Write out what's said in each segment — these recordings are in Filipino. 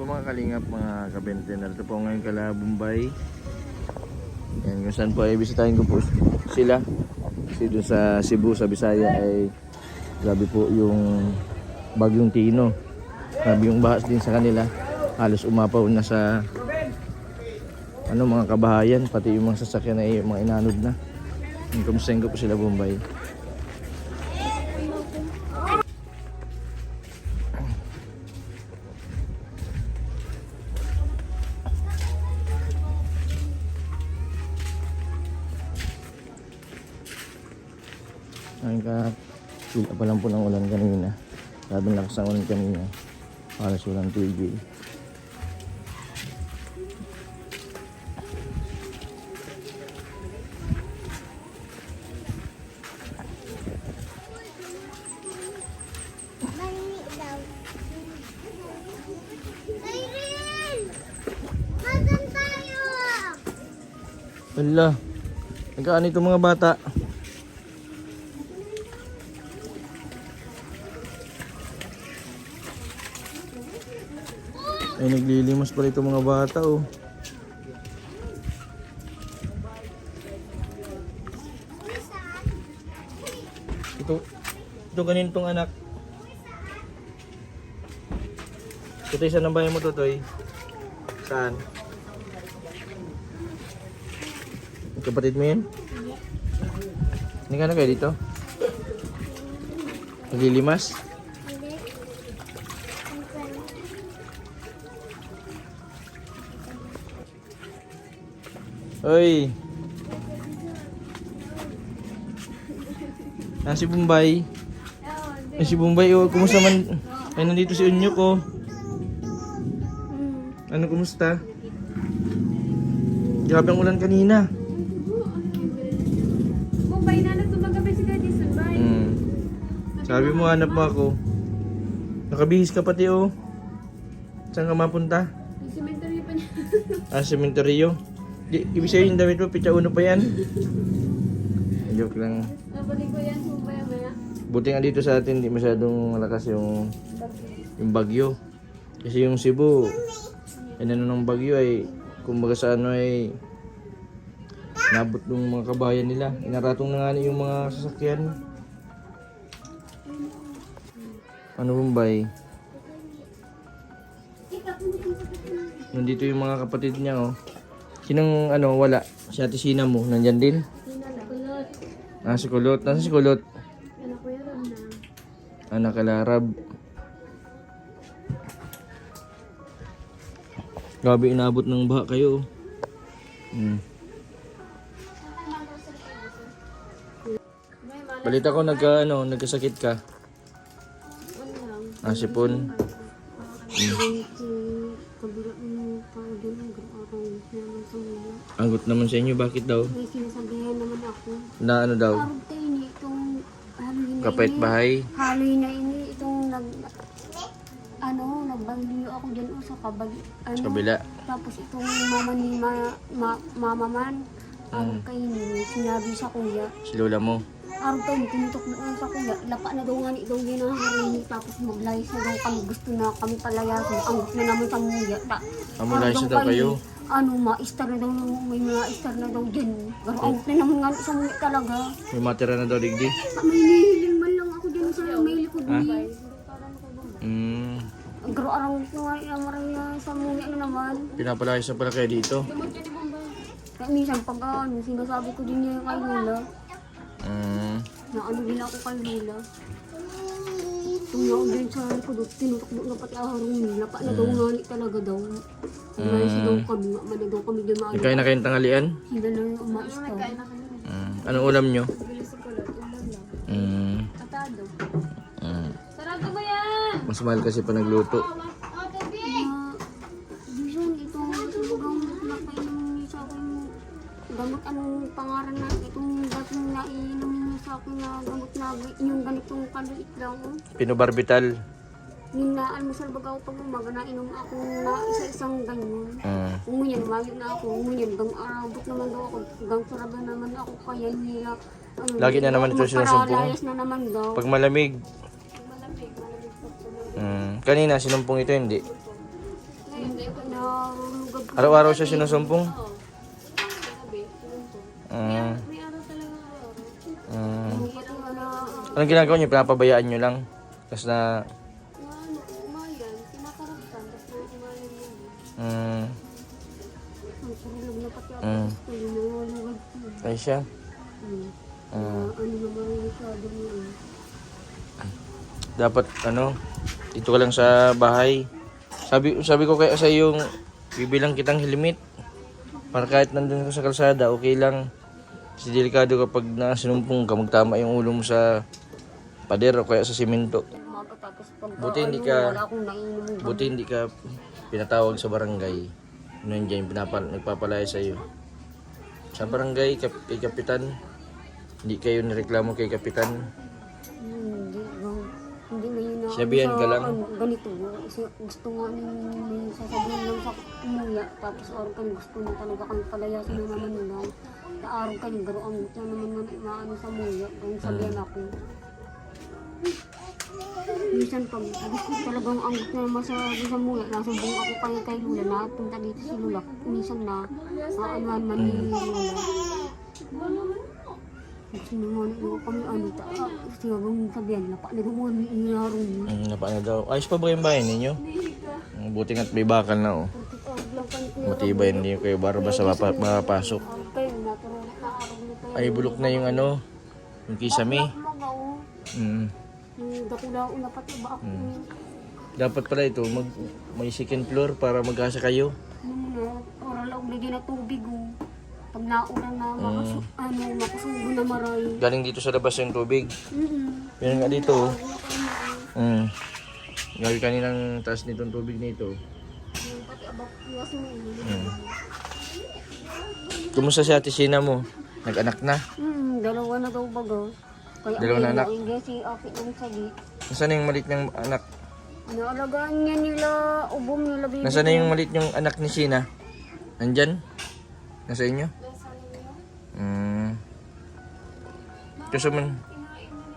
mga kalingap, mga kabente. Narito po ngayon kala Bombay. Yan, kung saan po ay bisitahin ko po sila. Kasi doon sa Cebu, sa Bisaya ay grabe po yung bagyong Tino. Grabe yung bahas din sa kanila. Halos umapaw na sa mga kabahayan, pati yung mga sasakyan ay mga inanod na. Kumustahin ko po sila Bombay. Ayun ka, sila pa lang po ng ulan kanina. Sabing lakas ng ulan kanina. Halos walang tigil. Wala. Nagkaan ito mga bata. Ay naglilimas pala itong mga bata oh. Ito ganito tong anak. Tutoy, saan ang bahay mo Tutoy? Saan? Kapatid mo yan? Hindi ka na kayo dito? Naglilimas? Oy. Si Bombay. Si Bombay oh, kumusta man? Ay nandito si Unyok oh. Ano kumusta? Grabe ang ulan kanina. Bombay na nagtumagabi si Daddy Sabay. Sabi mo hanap mo ako. Nakabihis ka pati oh. Saan ka mapunta? Yung cemetery pa niya. Cementerio. Ibig sabihin yung damit mo, pitsa uno pa yan. Joke lang. Nabalik ko yan, sumaya maya. Buti nga dito sa atin, hindi masyadong malakas yung bagyo. Kasi yung Cebu, ano ng bagyo ay, kumbaga sa ano ay, nabot ng mga kabayan nila. Inaratong na nga yung mga sasakyan. Ano Bombay? Nandito yung mga kapatid niya oh. Sinong wala? Si Ate Sina mo, nandyan din? Kulot. Si Kulot. Nasaan si Kulot? Anak ko yun na. Anak kalarab. Grabe inabot ng baha kayo. Balita ko nagkasakit ka. Sipon. Anggot naman sa inyo, bakit daw? May sinasabihan naman ako. Na ano daw? Arog tayo ni itong haloy na Kapait ini. bahay? Haloy na ini itong nagbaliyo ako dyan sa Kabila. Tapos itong mama ni mama man. Arog kayo ni sinabi sa kuya. Si lola mo? Arog tayo tinutok doon sa kuya. Lapa na daw nga ni itong ginahari ni. Tapos maglayas na daw kami. Gusto na kami palayasin. Anggot na naman sa muya. Malayas na daw kayo? Ma-star na daw, may mga star na daw dyan. Pero anggot na naman nga sa muya talaga. May matira na daw digdi? May nihiling man lang ako dyan sa may likod ni. Pero araw ko nga marami sa muya na naman. Pinapalayas na pala kayo dito? Kaya minsan pag sinasabi ko din niya kay Lola. Na din ako kay Lola. Tumaw din sa likod, tinutok na pati aharong nila. Pa na daw ngani talaga daw. Ngayon daw kami, man daw kami din maaari. Ikaw na kayong tanghalian? Sila na yung umaista. Anong ulam nyo? Atado. Sarado ba yan? Mas mahal kasi pa nagluto. Bisan itong subugang napainom niya sa akin. Gamot anong pangaran na itong dating naiinom niya sa akin na gamot na yung ganitong kaluit lang. Pinobarbital. Yung naalmusal baga ako pag umaga, nainom ako na isa-isang ganyan. Umunyan, mayot na ako, umunyan. Abot naman daw ako, gang sarado naman ako kaya nila. Lagi na naman ito sinusumpong. Paralayas na naman daw. Pag malamig. Kanina, sinumpong ito hindi. Narulugad ko. Araw-araw siya sinusumpong? Sabi, sinumpong. Mm. May araw talaga araw. Mm. Pati wala, Anong ginagawa niyo? Pinapabayaan niyo lang? Tapos na... umayan, sinakaraptan, tapos umayan yun. Mm. Ang kurulog na pati ako Mm. gusto yun, narulugad ko. Ay siya? Mm. Mm. Ano naman yung masyado yun. Dapat dito ka lang sa bahay. Sabi ko kaya sa yung bibilang kitang helmet para kahit nandun ka sa kalsada okay lang. Kasi delikado kapag nasinumpong ka, magtama yung ulo mo sa pader o kaya sa simento. Umaga tapos pag Buti hindi ka- wala akong nainom ng Buti hindi ka pinatawag sa barangay. Nandiyan nagpapalaya sa iyo. Sa barangay kay kapitan, hindi kayo nireklamo kay kapitan. Hindi ngayon na Sinabihan ka lang? Ganito, kasi gusto nga may sasabihin lang sa umuya, tapos araw ka gusto na talaga kang palayasin na naman nila. Araw ka yung garoon, siya naman maano sa umuya, kung sabihan ako. Minsan pag gusto talagang anggot na naman sa umuya, nasumbong ako kay Lula, napunta dito si Lula, minsan na maanuhan man ni Lula. Gusto naman kami siyabang sabihan, napanagawa ni Inarong. Paano daw? Ayos pa ba yung bahay ninyo? Buti nga't may bakal na Matibay, hindi kayo barba sa mapapasok. Ay, bulok na yung yung kisame. Mm. Dakula na pati ba ako. Dapat pala ito, may second floor para mag-asa kayo. Oral lang bigyan na tubig. Pag naurang na makasugo na maray. Galing dito sa labas yung tubig. Yan nga dito. Galing kaninang taas nitong tubig nito. Pati abak iwas mo. Kumusta si Ate Sina mo? Nag-anak na? Dalawa na daw baga. Kaya Dalawa na anak? Hindi si Aki ng sagit. Nasaan na yung malit ng anak? Naalagaan niya nila, ubom nila baby. Nasaan na yung malit yung anak ni Sina? Nandyan? Nasa inyo? Kasi man,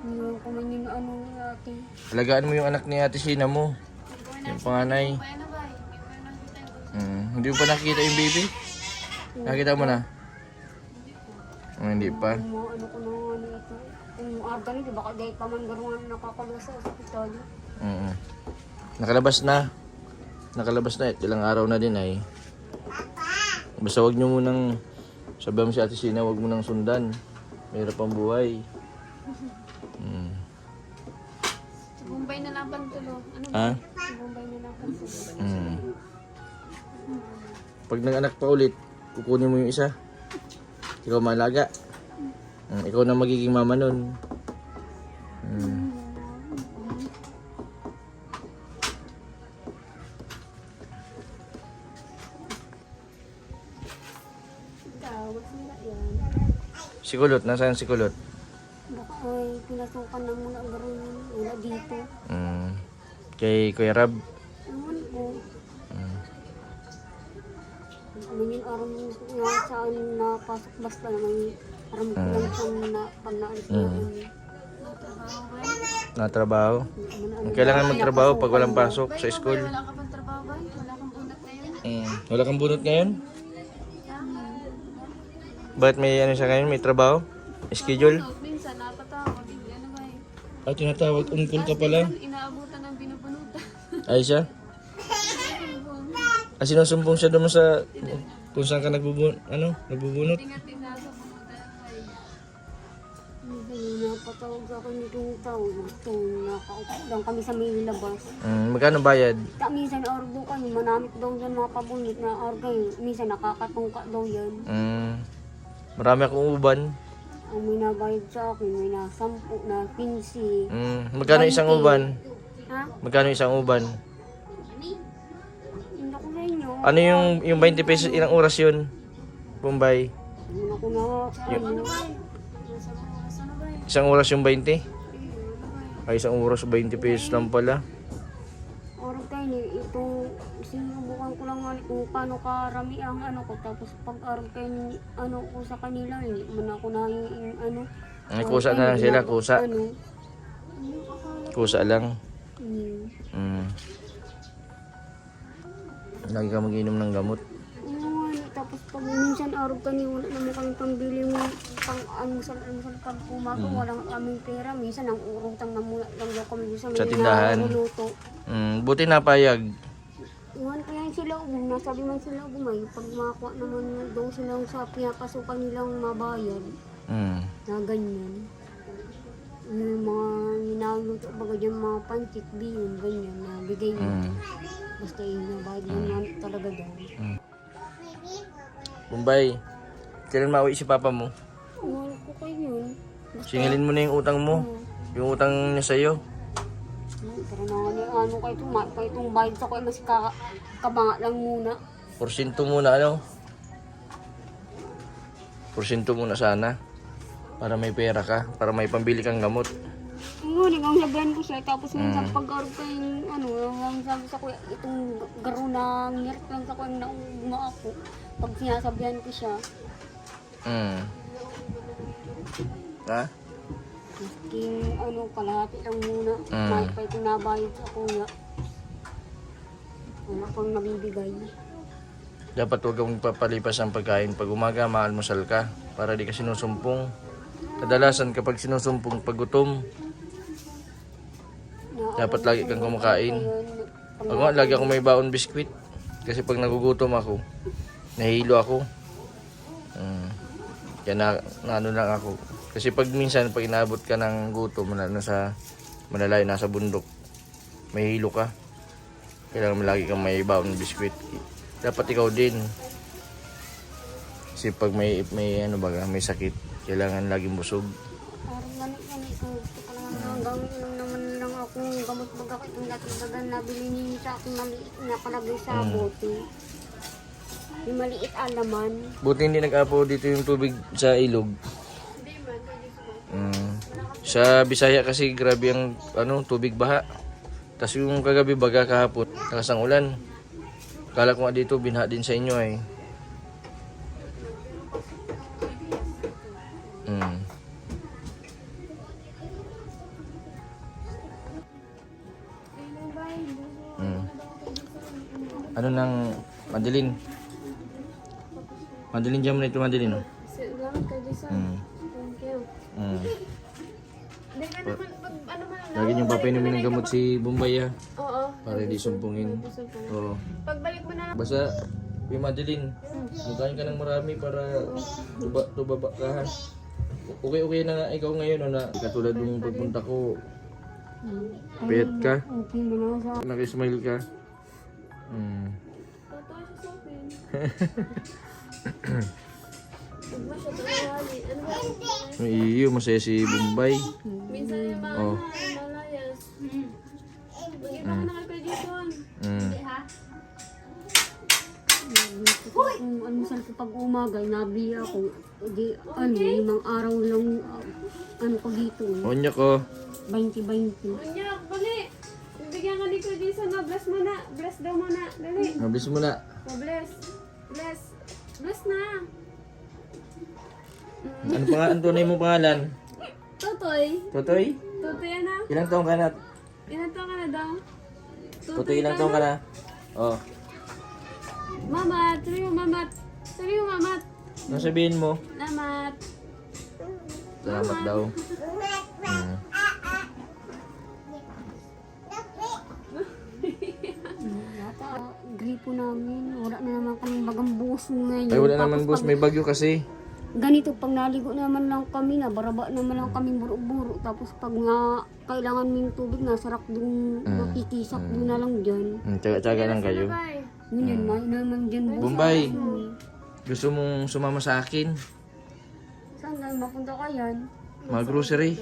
Hindi ko man yung ni Ate. alagaan mo yung anak ni Ate Sina mo. Yung panganay. Hindi mo pa nakikita yung baby? Nakita mo na? Hindi pa. Ano ko na nga ni Ate. Yung arga nito, baka dahil pa man garuhan nakakaluwa sa ospital. Nakalabas na. Nakalabas na. Ilang araw na din ay. Basta wag nyo munang sabihan mo si Ate Sina, wag mo nang sundan. Mahirap ang buhay. Sa Bombay na lang pantulo. Ano ba? Ha? Sa Bombay na lang pantulo. Pag nag-anak pa ulit, kukunin mo yung isa. Ikaw malaga. Ikaw na magiging mama nun. Tawag sila yan. Si Kulot, nasaan si Kulot? Baka ay pinasukan na muna ang garuhan. Wala dito. Kay Kuya Rab. Ewan ko. Ano yung araw nga saan napasok basta naman aram ko lang siyang pag naalis na yun. Natrabaho. Kailangan magtrabaho pag walang pasok sa school. Wala ka pang trabaho ba? Wala kang bunat ngayon? Wala kang bunot ngayon? Bakit may siya ngayon? May trabaho? Schedule? Minsan napatawag. Ano ba eh? Ay, tinatawag. Ungkol ka pala. Inaabutan ng binubunutan. Ay siya? Sinusumbong siya doon sa kung saan ka nagbubunot. Tingat-tingat sa bunutan. Hindi napatawag sa akin itong taon. Ito, nakaupo lang kami sa may labas. Magkano bayad? Minsan ordo kami, manamit daw yan mga pabunit na orga yun. Minsan nakakatungka daw yan. Marami akong uban. Ang may nabayad sa akin, may na 10, na 15. Magkano isang uban? Ha? Magkano isang uban? Hindi ko sa inyo. Ano yung 20 pesos, ilang oras yun? Bombay. Hindi ko na, Isang oras yung 20? Ay, isang oras 20 pesos lang pala. orag kayo ni, itong sinubukan ko lang nga kung paano karami ang ko. Tapos pag orag kayo ni, ko sa kanila, hindi man ako na yung Ay, kusa na lang sila, kusa. Kusa lang. Lagi ka mag-inom ng gamot. Tapos pag minsan araw kami, wala naman kami pambili mo pang almusal pag umaga, walang aming pera. Minsan ang urutang na muna lang daw kami sa Sa tindahan. niluluto. Buti napayag. Iwan kaya sila nasabi man sila may pag makakuha naman daw silang sa pinapasukan nilang mabayad na ganyan. Yung mga niluluto baga dyan mga pancit, biyon, ganyan na bigay mo. Basta yun na bayad lang talaga daw. Bombay, kailan mauwi si papa mo? Iwan ko kayo yun. Singilin mo na yung utang mo. Yung utang niya sa'yo. Pero ano kayo itong bayad sa kuya, mas kabanga lang muna. Porsyento muna ano? Porsyento muna sana. Para may pera ka. Para may pambili kang gamot. Yun, ang sabihan ko siya. Tapos minsan pag-arog kayong ang sabi sa kuya, itong garo na ngirit lang sa kuya, naugma ako. Pag sinasabihan ko siya, Ha? maski kalahati lang muna. Mahal pa itong nabayad sa kuya. Wala pang nabibigay. Dapat huwag kang papalipas ang pagkain. Pag umaga, maalmusal ka. Para di ka sinusumpong. Kadalasan kapag sinusumpong pagutom, dapat lagi kang kumakain. Ako nga, lagi ako may baon biskwit. Kasi pag nagugutom ako, nahihilo ako. Kaya na ano lang ako. Kasi pag minsan, pag inaabot ka ng gutom, nasa malalayo, nasa bundok, may hilo ka. Kailangan lagi kang may baon biskwit. Dapat ikaw din. Kasi pag may may sakit, kailangan laging busog. Parang ganit ko. Gusto ko naman naman lang akong gamot baga itong dati-dagan nabili niyo sa aking maliit na palagay sa bote. Yung maliit alaman. Buti hindi nag-apo dito yung tubig sa ilog. Sa Bisaya kasi grabe ang tubig baha. Tapos yung kagabi baga kahapon, lakas ang ulan. Kala ko nga dito binha din sa inyo eh. Ano nang Madeline? Madeline jam na ito Madeline. Oh. Salamat ka, Jason. Thank you. Hindi ka naman, ano man lang. Lagi niyong papainumin ng gamot si Bombay ah. Oo. Para di sumpungin. Oo. Pagbalik mo na lang. Basta, yung Madeline, magkain ka ng marami para tubaba ka ha. Okay na nga ikaw ngayon na katulad nung pagpunta ko. Payat ka. Okay mo na sa Nakismile ka. Totoo siya sa akin. Huwag mo siya tawali. Ano ba? Iyo, masaya si Bombay. Minsan yung mga malayas. Mag-iba ka na kay Kuya Jason. Hindi ha? kung almusal ko pag umaga, nabi ako. Di, limang araw lang, ko dito. Onyo ko. 20-20. Unya, bali. Bigyan ka ni Kuya Jason na. Bless mo na. Bless daw mo na. Dali. Mabilis mo na. Oh, bless. Bless. Bless na. Ano pa ang tunay mo pangalan? Totoy. Totoy? Totoy na. Ilang taong ka na? Ilan taon ka na daw? Totoy, ilang taong ka na? Oh. Mamat. Sabi mo, mamat. Sabi mo, mamat. Ano sabihin mo? Mamat. Salamat daw. Gripo namin, wala na naman kaming bagang buhos ngayon. Ay wala Tapos naman boss, may bagyo kasi. ganito, pag naligo naman lang kami na, baraba naman lang kami buro-buro. Tapos pag nga kailangan ming tubig, nasarak dun, nakikisak doon na lang dyan. Tsaga-tsaga lang kayo. Bye. Ganyan, may naman dyan buhos. Bombay, gusto mong sumama sa akin? Saan tayo mapunta kayan? Mga grocery.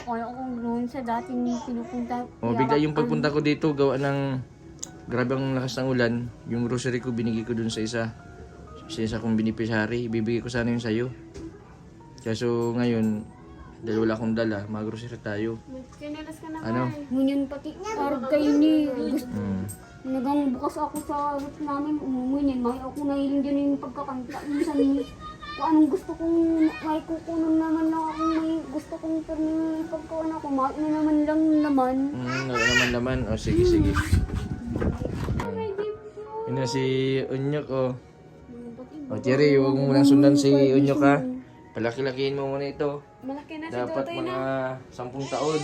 Kaya akong doon sa dating pinupunta. O bigla yung pagpunta ko dito, gawa ng grabe ang lakas ng ulan. Yung grocery ko, binigay ko dun sa isa. Sa isa kong binipisari. Ibibigay ko sana yung sa'yo. Kaso ngayon, dahil wala akong dala, mga grocery tayo. Kinilas ka na Ano? Ngunyan pati, arag kayo ni, gusto, nagang bukas ako sa roof namin, umungunyan, may ako nahiling dyan yung pagkakantla. Minsan, kung anong gusto kong, may kukunan naman lang ako, may gusto kong permi pagkawan ako, may na naman lang naman. Wala naman laman. O sige, sige. na si Unyok, oh. O, Cherry, huwag mo munang sundan si Unyok, ha. Palaki-lakihin mo muna ito. Malaki na si Dapat Totoy mga na. 10 taon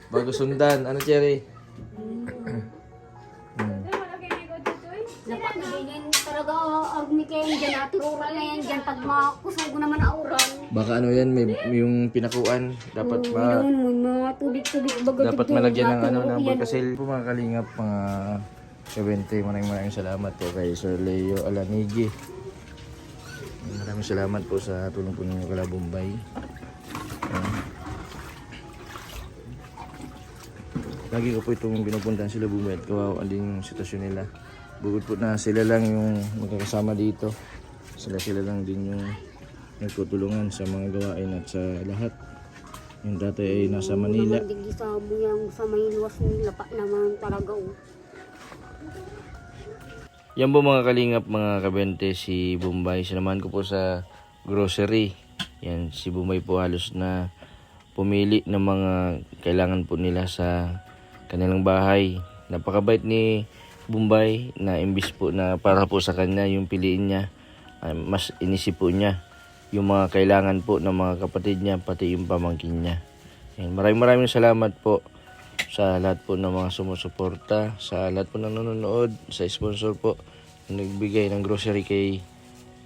bago sundan. Ano, Cherry? Malaki na ikaw, Totoy. Napakibigin talaga ang ni Ken dyan. Natururan na yan dyan. Pag makusog naman auran. Baka ano yan, may yung pinakuan. Dapat Yun, may mga tubig-tubig. dapat malagyan ng ano ng pagkasil po mga kalingap, mga 70. Maraming salamat po kay Sir Leo Alanigi. Maraming salamat po sa tulong po ninyo kala Bombay. Lagi ko po itong pinupuntahan sila Bombay at kawawa din yung sitwasyon nila. Bukod po na sila lang yung magkakasama dito, sila lang din yung nagtutulungan sa mga gawain at sa lahat. Yung tatay ay nasa Manila. Hindi sa buyang sa may luwas nila pa naman talaga. Yan po mga kalingap, mga kabente, si Bombay. Sinamahan ko po sa grocery. Yan, si Bombay po halos na pumili ng mga kailangan po nila sa kanilang bahay. Napakabait ni Bombay na imbis po na para po sa kanya yung piliin niya, mas inisip po niya yung mga kailangan po ng mga kapatid niya, pati yung pamangkin niya. Yan, maraming salamat po sa lahat po ng mga sumusuporta, sa lahat po ng nanonood, sa sponsor po na nagbigay ng grocery kay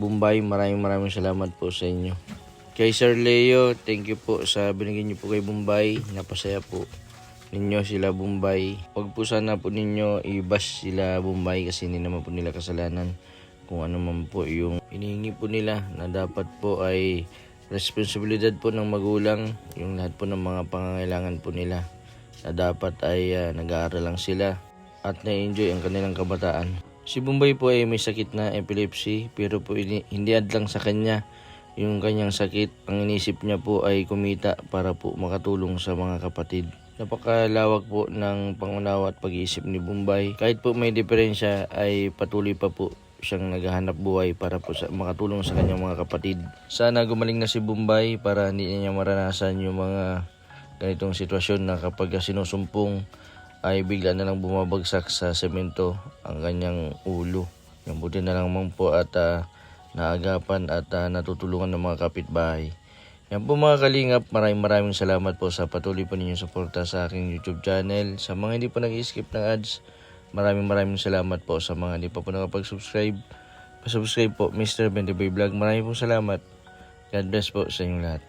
Bombay. Maraming salamat po sa inyo. Kay Sir Leo, thank you po sa binigay niyo po kay Bombay. Napasaya po ninyo sila Bombay. Huwag po sana po ninyo i-bash sila Bombay kasi hindi naman po nila kasalanan. Kung ano man po yung inihingi po nila na dapat po ay responsibilidad po ng magulang, yung lahat po ng mga pangangailangan po nila, na dapat ay nag-aaral lang sila at na-enjoy ang kanilang kabataan. Si Bombay po ay may sakit na epilepsy, pero po hindi adlang sa kanya yung kanyang sakit. Ang inisip niya po ay kumita para po makatulong sa mga kapatid. Napakalawak po ng pangunawa at pag-iisip ni Bombay. Kahit po may diferensya ay patuloy pa po siyang naghahanap buhay para po makatulong sa kanyang mga kapatid. Sana gumaling na si Bombay para hindi niya maranasan yung mga ganitong sitwasyon na kapag sinusumpong ay bigla na lang bumabagsak sa semento ang kanyang ulo. Yung buti na lang man po at naagapan at natutulungan ng mga kapitbahay. Yan po mga kalingap, maraming salamat po sa patuloy po ninyong suporta sa aking YouTube channel. Sa mga hindi po nag-skip ng ads, maraming salamat po. Sa mga hindi pa po nakapag-subscribe, pasubscribe po Mr. Bendiboy Vlog. Maraming po salamat. God bless po sa inyong lahat.